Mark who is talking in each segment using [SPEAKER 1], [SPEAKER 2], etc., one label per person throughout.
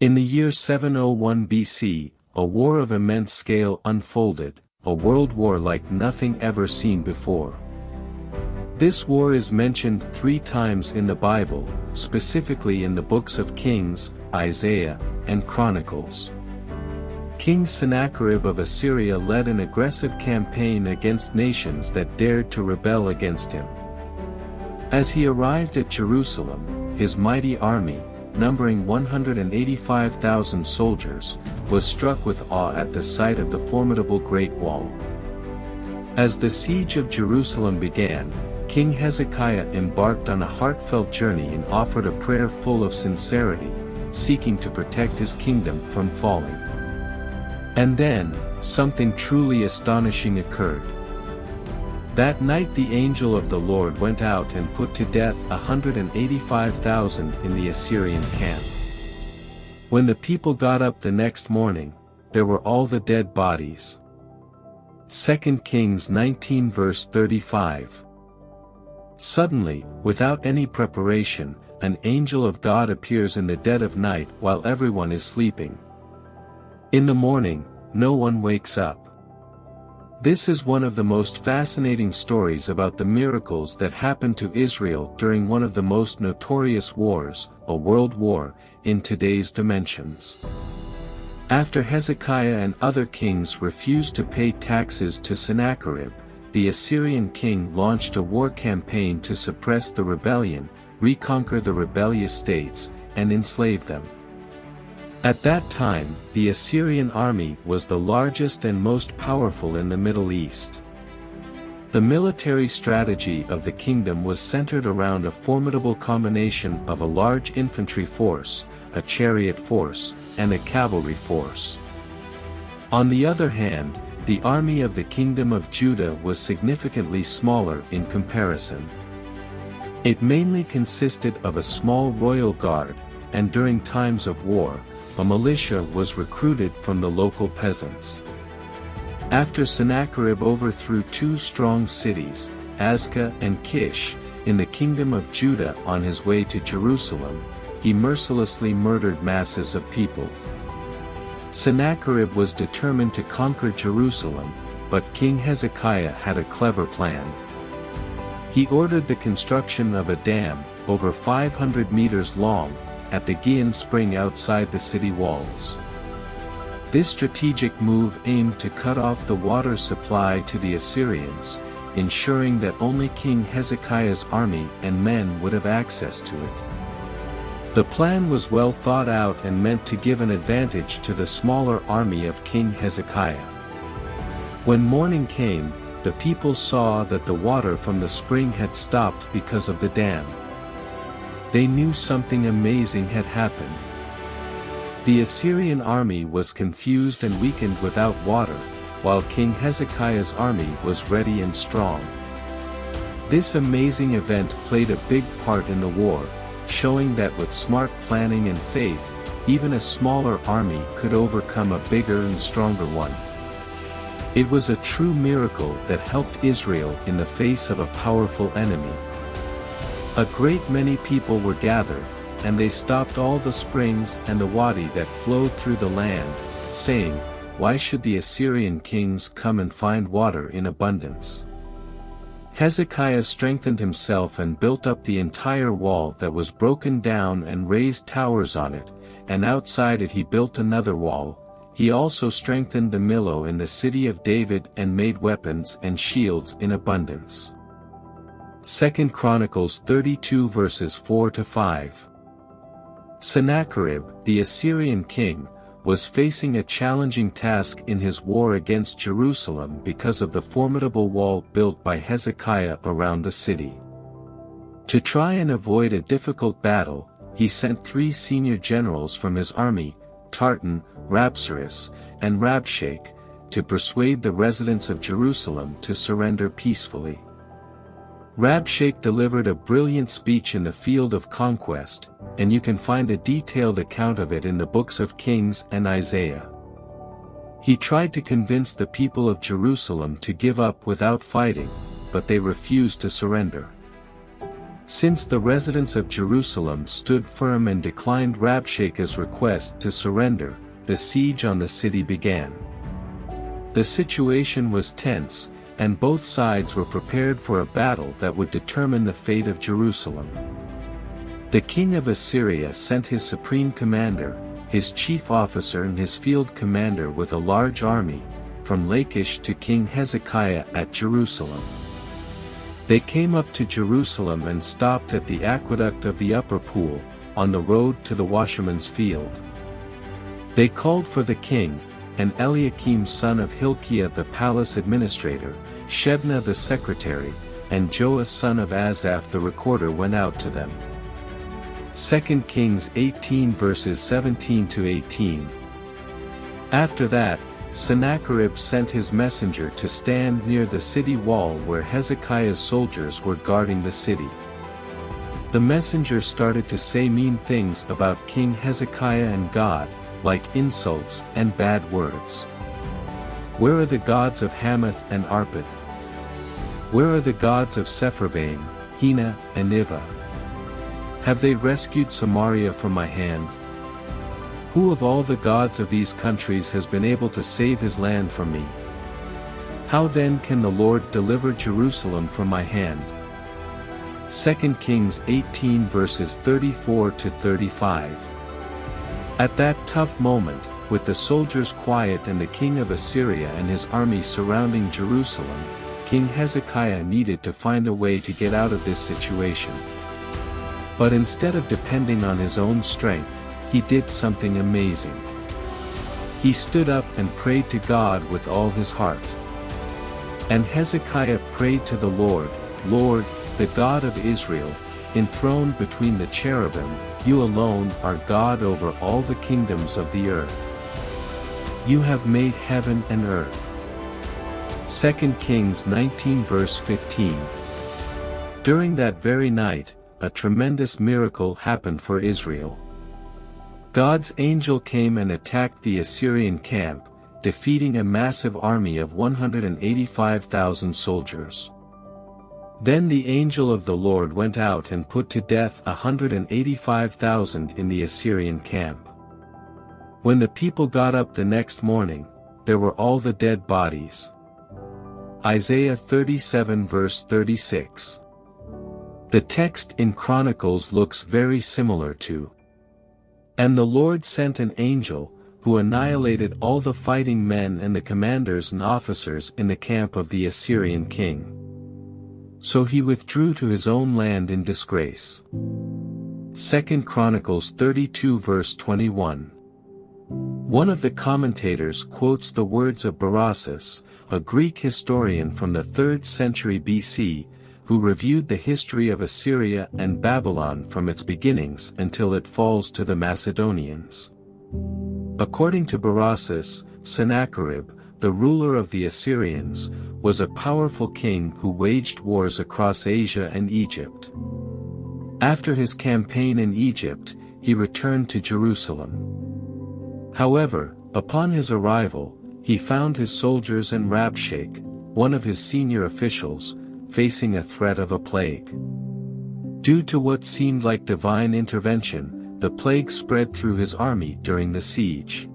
[SPEAKER 1] In the year 701 BC, a war of immense scale unfolded, a world war like nothing ever seen before. This war is mentioned 3 times in the Bible, specifically in the books of Kings, Isaiah, and Chronicles. King Sennacherib of Assyria led an aggressive campaign against nations that dared to rebel against him. As he arrived at Jerusalem, his mighty army, numbering 185,000 soldiers, was struck with awe at the sight of the formidable Great Wall. As the siege of Jerusalem began, King Hezekiah embarked on a heartfelt journey and offered a prayer full of sincerity, seeking to protect his kingdom from falling. And then, something truly astonishing occurred. That night the angel of the Lord went out and put to death 185,000 in the Assyrian camp. When the people got up the next morning, there were all the dead bodies. 2 Kings 19 verse 35. Suddenly, without any preparation, an angel of God appears in the dead of night while everyone is sleeping. In the morning, no one wakes up. This is one of the most fascinating stories about the miracles that happened to Israel during one of the most notorious wars, a world war, in today's dimensions. After Hezekiah and other kings refused to pay taxes to Sennacherib, the Assyrian king launched a war campaign to suppress the rebellion, reconquer the rebellious states, and enslave them. At that time, the Assyrian army was the largest and most powerful in the Middle East. The military strategy of the kingdom was centered around a formidable combination of a large infantry force, a chariot force, and a cavalry force. On the other hand, the army of the kingdom of Judah was significantly smaller in comparison. It mainly consisted of a small royal guard, and during times of war, a militia was recruited from the local peasants. After Sennacherib overthrew 2 strong cities, Azekah and Kish, in the kingdom of Judah on his way to Jerusalem, he mercilessly murdered masses of people. Sennacherib was determined to conquer Jerusalem, but King Hezekiah had a clever plan. He ordered the construction of a dam, over 500 meters long, at the Gihon spring outside the city walls. This strategic move aimed to cut off the water supply to the Assyrians, ensuring that only King Hezekiah's army and men would have access to it. The plan was well thought out and meant to give an advantage to the smaller army of King Hezekiah. When morning came, the people saw that the water from the spring had stopped because of the dam. They knew something amazing had happened. The Assyrian army was confused and weakened without water, while King Hezekiah's army was ready and strong. This amazing event played a big part in the war, showing that with smart planning and faith, even a smaller army could overcome a bigger and stronger one. It was a true miracle that helped Israel in the face of a powerful enemy. A great many people were gathered, and they stopped all the springs and the wadi that flowed through the land, saying, "Why should the Assyrian kings come and find water in abundance?" Hezekiah strengthened himself and built up the entire wall that was broken down and raised towers on it, and outside it he built another wall. He also strengthened the Millo in the city of David and made weapons and shields in abundance. 2 Chronicles 32 verses 4-5. Sennacherib, the Assyrian king, was facing a challenging task in his war against Jerusalem because of the formidable wall built by Hezekiah around the city. To try and avoid a difficult battle, he sent 3 senior generals from his army, Tartan, Rabsaris, and Rabshakeh, to persuade the residents of Jerusalem to surrender peacefully. Rabshakeh delivered a brilliant speech in the field of conquest, and you can find a detailed account of it in the books of Kings and Isaiah. He tried to convince the people of Jerusalem to give up without fighting, but they refused to surrender. Since the residents of Jerusalem stood firm and declined Rabshakeh's request to surrender, the siege on the city began. The situation was tense, and both sides were prepared for a battle that would determine the fate of Jerusalem. The king of Assyria sent his supreme commander, his chief officer and his field commander with a large army, from Lachish to King Hezekiah at Jerusalem. They came up to Jerusalem and stopped at the aqueduct of the upper pool, on the road to the washerman's field. They called for the king, and Eliakim son of Hilkiah the palace administrator, Shebna the secretary, and Joah son of Asaph the recorder went out to them. 2 Kings 18 verses 17-18. After that, Sennacherib sent his messenger to stand near the city wall where Hezekiah's soldiers were guarding the city. The messenger started to say mean things about King Hezekiah and God, like insults and bad words. Where are the gods of Hamath and Arpad? Where are the gods of Sepharvaim, Hena, and Ivah? Have they rescued Samaria from my hand? Who of all the gods of these countries has been able to save his land from me? How then can the Lord deliver Jerusalem from my hand? 2 Kings 18 verses 34-35. At that tough moment, with the soldiers quiet and the king of Assyria and his army surrounding Jerusalem, King Hezekiah needed to find a way to get out of this situation. But instead of depending on his own strength, he did something amazing. He stood up and prayed to God with all his heart. And Hezekiah prayed to the Lord, "Lord, the God of Israel, enthroned between the cherubim, you alone are God over all the kingdoms of the earth. You have made heaven and earth." 2 Kings 19 verse 15. During that very night, a tremendous miracle happened for Israel. God's angel came and attacked the Assyrian camp, defeating a massive army of 185,000 soldiers. Then the angel of the Lord went out and put to death 185,000 in the Assyrian camp. When the people got up the next morning, there were all the dead bodies. Isaiah 37 verse 36. The text in Chronicles looks very similar to, "And the Lord sent an angel, who annihilated all the fighting men and the commanders and officers in the camp of the Assyrian king. So he withdrew to his own land in disgrace." 2 Chronicles 32 verse 21. One of the commentators quotes the words of Berossus, a Greek historian from the 3rd century BC, who reviewed the history of Assyria and Babylon from its beginnings until it falls to the Macedonians. According to Berossus, Sennacherib, the ruler of the Assyrians, was a powerful king who waged wars across Asia and Egypt. After his campaign in Egypt, he returned to Jerusalem. However, upon his arrival, he found his soldiers and Rabshakeh, one of his senior officials, facing a threat of a plague. Due to what seemed like divine intervention, the plague spread through his army during the siege.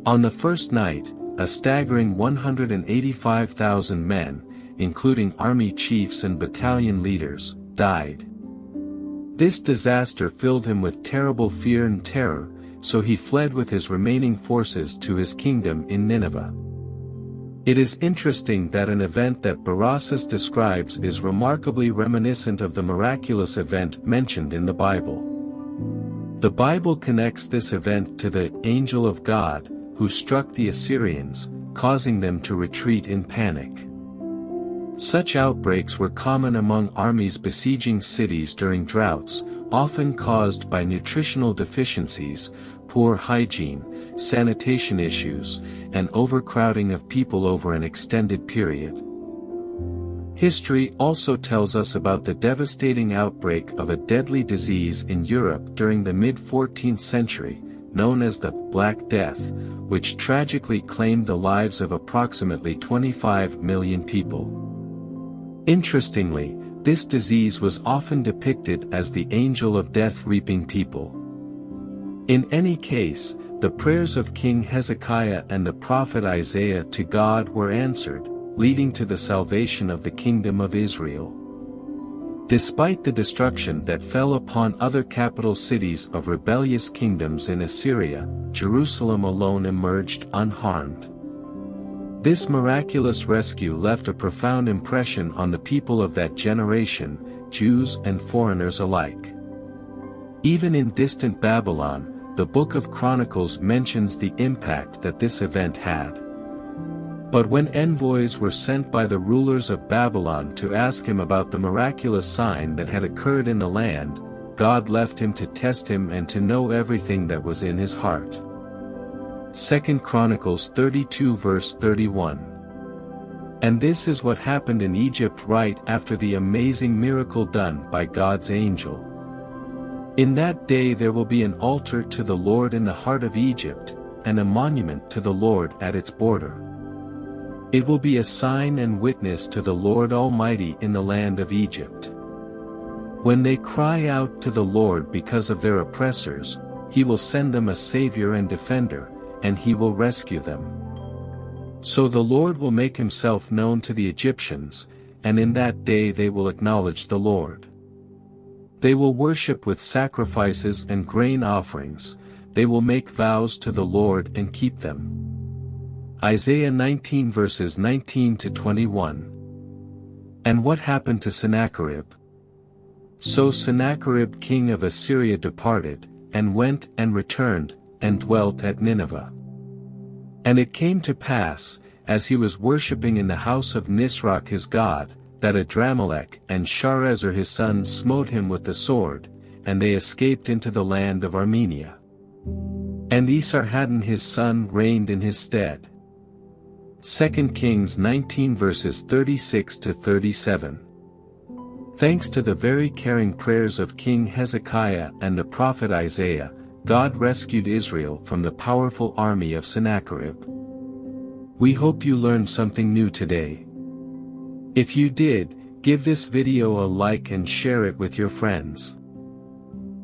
[SPEAKER 1] On the first night, a staggering 185,000 men, including army chiefs and battalion leaders, died. This disaster filled him with terrible fear and terror, so he fled with his remaining forces to his kingdom in Nineveh. It is interesting that an event that Berossus describes is remarkably reminiscent of the miraculous event mentioned in the Bible. The Bible connects this event to the angel of God, who struck the Assyrians, causing them to retreat in panic. Such outbreaks were common among armies besieging cities during droughts, often caused by nutritional deficiencies, poor hygiene, sanitation issues, and overcrowding of people over an extended period. History also tells us about the devastating outbreak of a deadly disease in Europe during the mid-14th century, known as the Black Death, which tragically claimed the lives of approximately 25 million people. Interestingly, This disease was often depicted as the angel of death reaping people. In any case, the prayers of King Hezekiah and the prophet Isaiah to God were answered, leading to the salvation of the kingdom of Israel. Despite the destruction that fell upon other capital cities of rebellious kingdoms in Assyria, Jerusalem alone emerged unharmed. This miraculous rescue left a profound impression on the people of that generation, Jews and foreigners alike. Even in distant Babylon, the Book of Chronicles mentions the impact that this event had. But when envoys were sent by the rulers of Babylon to ask him about the miraculous sign that had occurred in the land, God left him to test him and to know everything that was in his heart. 2 Chronicles 32 verse 31. And this is what happened in Egypt right after the amazing miracle done by God's angel. In that day there will be an altar to the Lord in the heart of Egypt, and a monument to the Lord at its border. It will be a sign and witness to the Lord Almighty in the land of Egypt. When they cry out to the Lord because of their oppressors, He will send them a Savior and Defender, and He will rescue them. So the Lord will make Himself known to the Egyptians, and in that day they will acknowledge the Lord. They will worship with sacrifices and grain offerings, they will make vows to the Lord and keep them. Isaiah 19 verses 19 to 21. And what happened to Sennacherib? So Sennacherib king of Assyria departed, and went and returned, and dwelt at Nineveh. And it came to pass, as he was worshipping in the house of Nisroch his god, that Adramelech and Sharezer his son smote him with the sword, and they escaped into the land of Armenia. And Esarhaddon his son reigned in his stead. 2 Kings 19 verses 36 to 37. Thanks to the very caring prayers of King Hezekiah and the prophet Isaiah, God rescued Israel from the powerful army of Sennacherib. We hope you learned something new today. If you did, give this video a like and share it with your friends.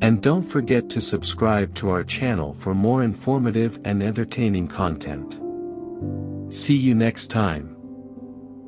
[SPEAKER 1] And don't forget to subscribe to our channel for more informative and entertaining content. See you next time.